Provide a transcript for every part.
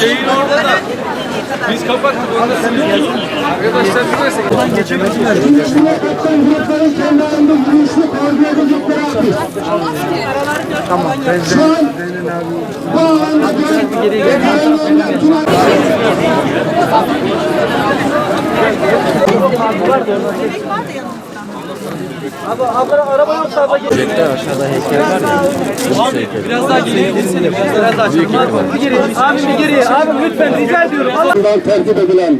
Şeyin orada da. Biz kapattık orada. Arkadaşlar bilirse. Grupların kendi arasında yürüyüşlü koordine edecekleri atıyor. Tamam. Şu an bu Abla araba yoksa abla gel. Aşağıda heykel var ya. Biraz daha geriye girsene. Biraz daha açalım. Abi bir geriye. Abi lütfen rica ediyorum. Bundan tertip edilen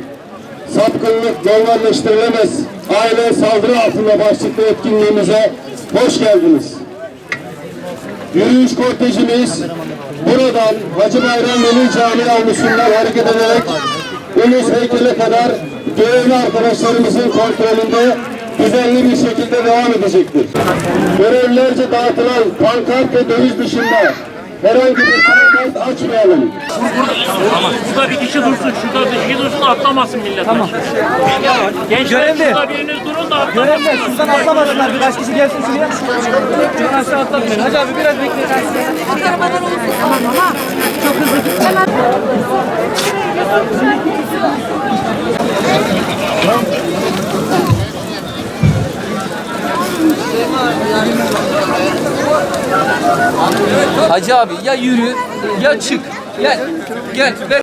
sapkınlık normalleştirilemez aile saldırı altında başlıklı etkinliğimize hoş geldiniz. Yürüyüş kortejimiz buradan Hacı Bayram Veli Camii avlusundan hareket ederek Ulus heykele kadar görevli arkadaşlarımızın kontrolünde düzenli bir şekilde devam edecektir. Görevlilerce dağıtılan pankart ve döviz dışında herhangi bir pankart açmayalım. Şurada bir kişi dursun, şurada bir kişi dursun, atlamasın millet. Tamam. Gençler şurada biriniz durun da atlamasın. Görevler şuradan atlamasınlar. Birkaç kişi gelsin şuraya. Şuradan aşağı atlamayın. Hacı abi biraz bekleyin. Tamam ama çok hızlı gitmem. Hacı abi ya yürü ya çık. Gel. Gel. Ver.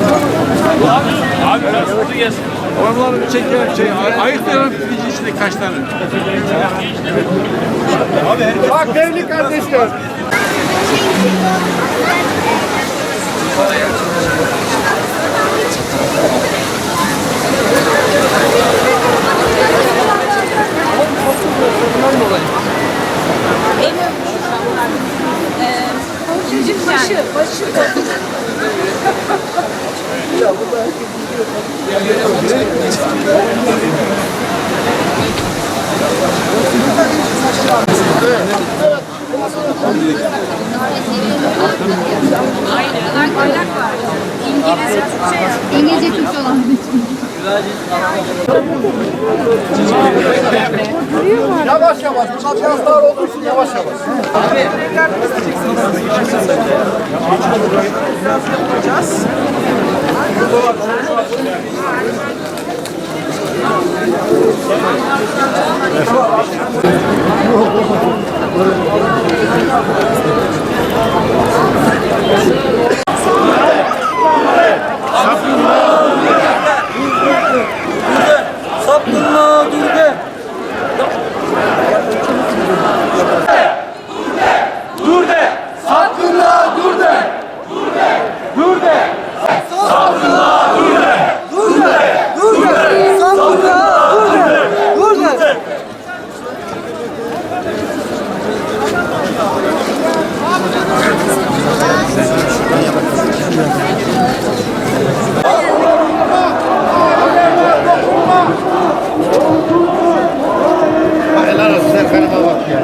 Abi hızlı gelsin. Oraları çekiyor, ayıklıyorum içinde kaç tane. Bak değerli kardeşler. Başı. Aynen. Bayrak var. İngilizce Türkçe olan. Yavaş yavaş. Şanslar olduğu için yavaş yavaş. Sapkınlığa dur de. Dur de. Sapkınlığa dur de. Dur de. Sapkınlığa dur de. Dur de. Dur de. Sapkınlığa dur de. Dur de. Helal olsun, sen kanıma bak ya.